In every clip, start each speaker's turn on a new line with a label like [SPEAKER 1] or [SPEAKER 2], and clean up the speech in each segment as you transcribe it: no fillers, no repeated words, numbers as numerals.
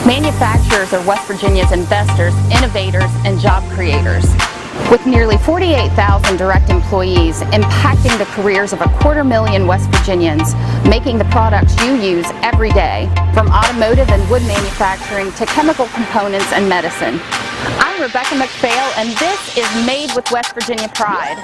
[SPEAKER 1] Manufacturers are West Virginia's investors, innovators, and job creators. With nearly 48,000 direct employees impacting the careers of 250,000 West Virginians, making the products you use every day, from automotive and wood manufacturing to chemical components and medicine. I'm Rebecca McPhail, and this is Made with West Virginia Pride.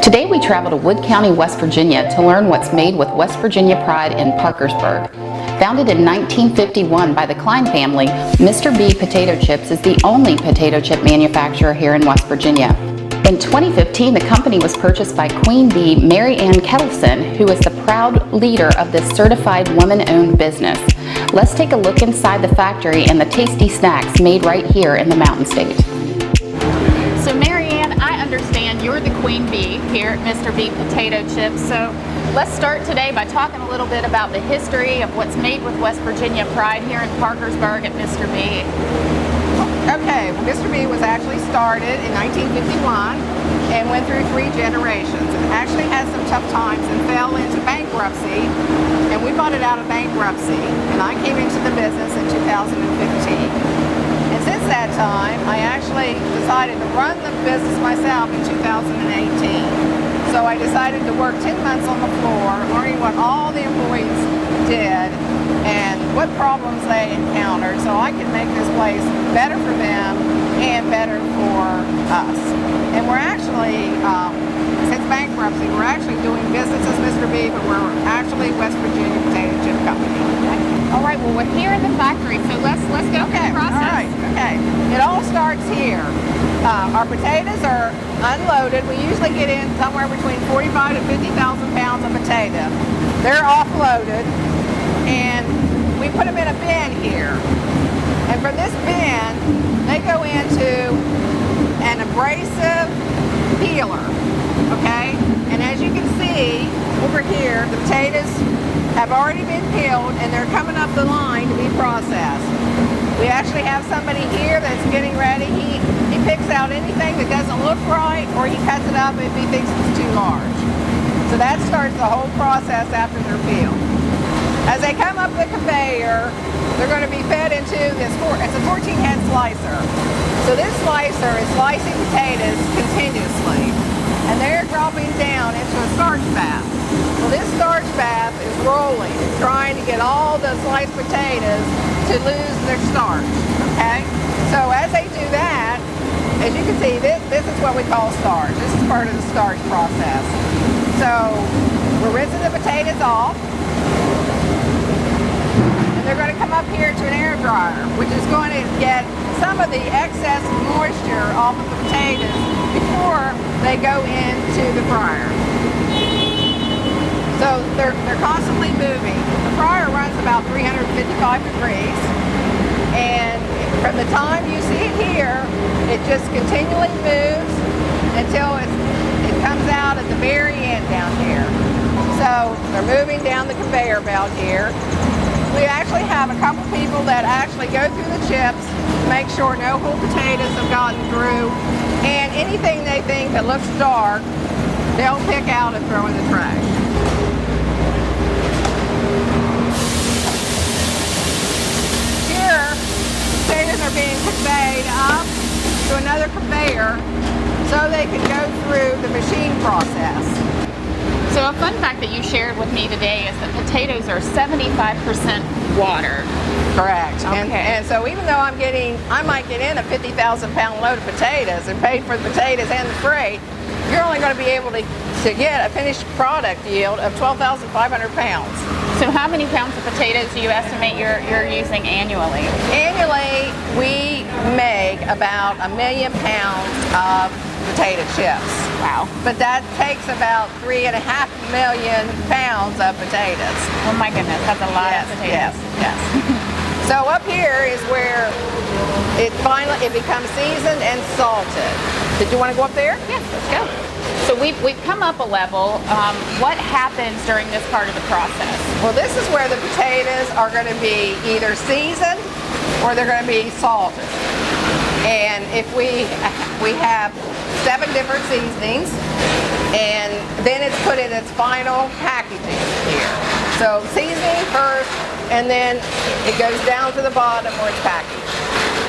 [SPEAKER 1] Today we travel to Wood County, West Virginia to learn what's made with West Virginia Pride in Parkersburg. Founded in 1951 by the Klein family, Mr. B Potato Chips is the only potato chip manufacturer here in West Virginia. In 2015, the company was purchased by Queen Bee Mary Ann Kettleson, who is the proud leader of this certified woman-owned business. Let's take a look inside the factory and the tasty snacks made right here in the Mountain State. So Mary Ann, I understand you're the Queen Bee here at Mr. B Potato Chips. So let's start today by talking a little bit about the history of what's made with West Virginia Pride here in Parkersburg at Mr. B.
[SPEAKER 2] Okay, well, Mr. B was actually started in 1951 and went through 3 generations. It actually had some tough times and fell into bankruptcy, and we bought it out of bankruptcy, and I came into the business in 2015. And since that time, I actually decided to run the business myself in 2018. So I decided to work 10 months on the floor, learning what all the employees did and what problems they encountered, so I could make this place better for them and better for us. And we're actually, since bankruptcy, we're actually doing business as Mr. B, but we're actually West Virginia Potato Chip Company.
[SPEAKER 1] All right, well, we're here in the factory, so let's go through the process.
[SPEAKER 2] All right, okay. It all starts here. Our potatoes are unloaded. We usually get in somewhere between 45 to 50,000 pounds of potato. They're offloaded, and we put them in a bin here. And from this bin, they go into an abrasive peeler, okay? And as you can see over here, the potatoes have already been peeled and they're coming up the line to be processed. We actually have somebody here that's getting ready. He picks out anything that doesn't look right, or he cuts it up if he thinks it's too large. So that starts the whole process after they're peeled. As they come up the conveyor, they're going to be fed into this, it's a 14-head slicer. So this slicer is slicing potatoes continuously, and they're dropping down into a starch bath. Well, this starch bath is rolling, trying to get all the sliced potatoes to lose their starch, okay? So as they do that, as you can see, this is what we call starch. This is part of the starch process. So we're rinsing the potatoes off, and they're going to come up here to an air dryer, which is going to get some of the excess moisture off of the potatoes before they go into the fryer. So they're constantly moving. The fryer runs about 355 degrees, and from the time you see it here, it just continually moves until it comes out at the very end down here. So they're moving down the conveyor belt here. We actually have a couple people that actually go through the chips to make sure no whole potatoes have gotten through, and anything they think that looks dark, they'll pick out and throw in the trash. Here, potatoes are being conveyed up to another conveyor so they can go through the machine process.
[SPEAKER 1] So a fun fact that you shared with me today is that potatoes are 75% water.
[SPEAKER 2] Correct.
[SPEAKER 1] Okay.
[SPEAKER 2] And so even though I might get in a 50,000 pound load of potatoes and pay for the potatoes and the freight, you're only going to be able to get a finished product yield of 12,500 pounds.
[SPEAKER 1] So how many pounds of potatoes do you estimate you're using annually?
[SPEAKER 2] Annually, we make about 1 million pounds of potato chips.
[SPEAKER 1] Wow.
[SPEAKER 2] But that takes about 3.5 million pounds of potatoes.
[SPEAKER 1] Oh my goodness, that's a lot of potatoes.
[SPEAKER 2] Yes. So up here is where it becomes seasoned and salted. Did you want to go up there?
[SPEAKER 1] Yes, let's go. So we've come up a level. What happens during this part of the process?
[SPEAKER 2] Well, this is where the potatoes are going to be either seasoned or they're going to be salted. And if we have 7 different seasonings, and then it's put in its final packaging here. So seasoning first, and then it goes down to the bottom where it's packaged.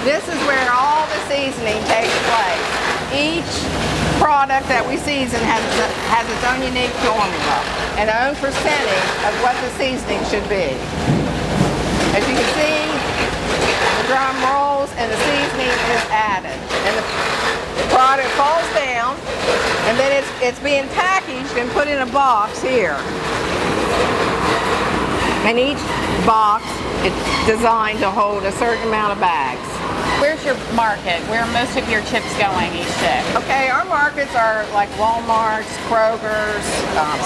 [SPEAKER 2] This is where all the seasoning takes place. Each product that we season has its own unique formula and own percentage of what the seasoning should be. As you can see, the drum rolls and the seasoning is added, and the product falls down, and then it's being packaged and put in a box here. And each box is designed to hold a certain amount of bags.
[SPEAKER 1] Where's your market? Where are most of your chips going each day?
[SPEAKER 2] Okay, our markets are like Walmart's, Kroger's,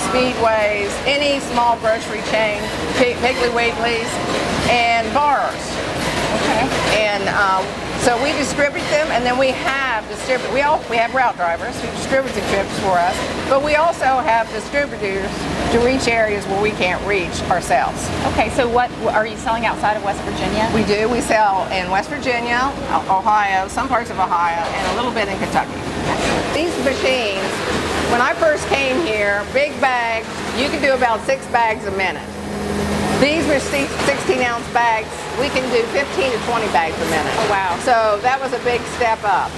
[SPEAKER 2] Speedways, any small grocery chain, Piggly Wiggly's, and bars.
[SPEAKER 1] Okay.
[SPEAKER 2] And so we distribute them, and then we have we have route drivers who distribute the chips for us, but we also have distributors to reach areas where we can't reach ourselves.
[SPEAKER 1] Okay, so what are you selling outside of West Virginia?
[SPEAKER 2] We do. We sell in West Virginia, Ohio, some parts of Ohio, and a little bit in Kentucky. These machines, when I first came here, big bags, you can do about 6 bags a minute. These were 16-ounce bags. We can do 15 to 20 bags a minute.
[SPEAKER 1] Oh, wow.
[SPEAKER 2] So that was a big step up.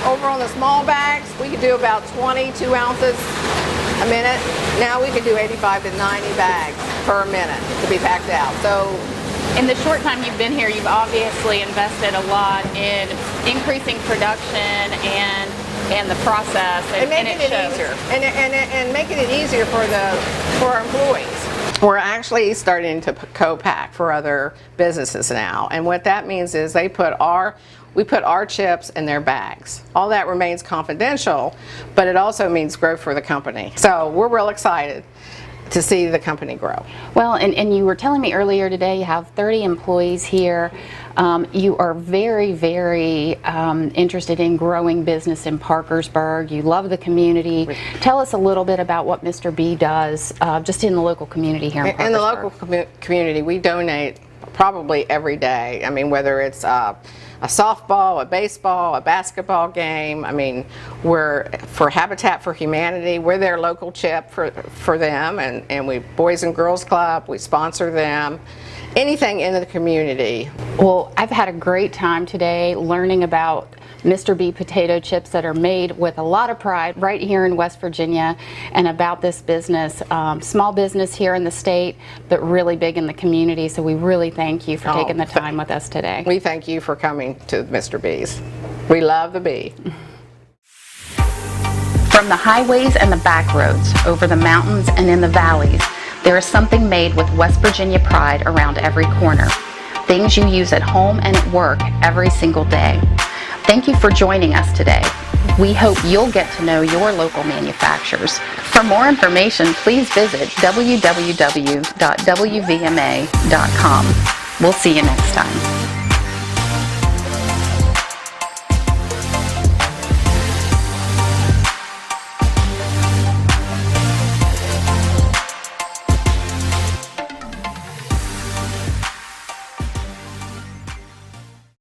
[SPEAKER 2] Over on the small bags, we could do about 22 ounces a minute. Now we can do 85 to 90 bags per minute to be packed out. So
[SPEAKER 1] in the short time you've been here, you've obviously invested a lot in increasing production and the process, and
[SPEAKER 2] making it
[SPEAKER 1] shows.
[SPEAKER 2] easier, and making it easier for our employees. We're actually starting to co-pack for other businesses now, and what that means is we put our chips in their bags. All that remains confidential, but it also means growth for the company. So we're real excited to see the company grow.
[SPEAKER 1] Well, and you were telling me earlier today you have 30 employees here. You are very, very interested in growing business in Parkersburg. You love the community. Tell us a little bit about what Mr. B does just in the local community here in Parkersburg.
[SPEAKER 2] In the local community, we donate probably every day. I mean, whether it's a softball, a baseball, a basketball game. I mean, we're for Habitat for Humanity. We're their local chip for them, and we Boys and Girls Club. We sponsor them. Anything in the community.
[SPEAKER 1] Well, I've had a great time today learning about Mr. B potato chips that are made with a lot of pride right here in West Virginia, and about this business, small business here in the state, but really big in the community. So we really thank you for taking the time with us today.
[SPEAKER 2] We thank you for coming to Mr. B's. We love the bee.
[SPEAKER 1] From the highways and the back roads, over the mountains and in the valleys, there is something made with West Virginia pride around every corner. Things you use at home and at work every single day. Thank you for joining us today. We hope you'll get to know your local manufacturers. For more information, please visit www.wvma.com. We'll see you next time.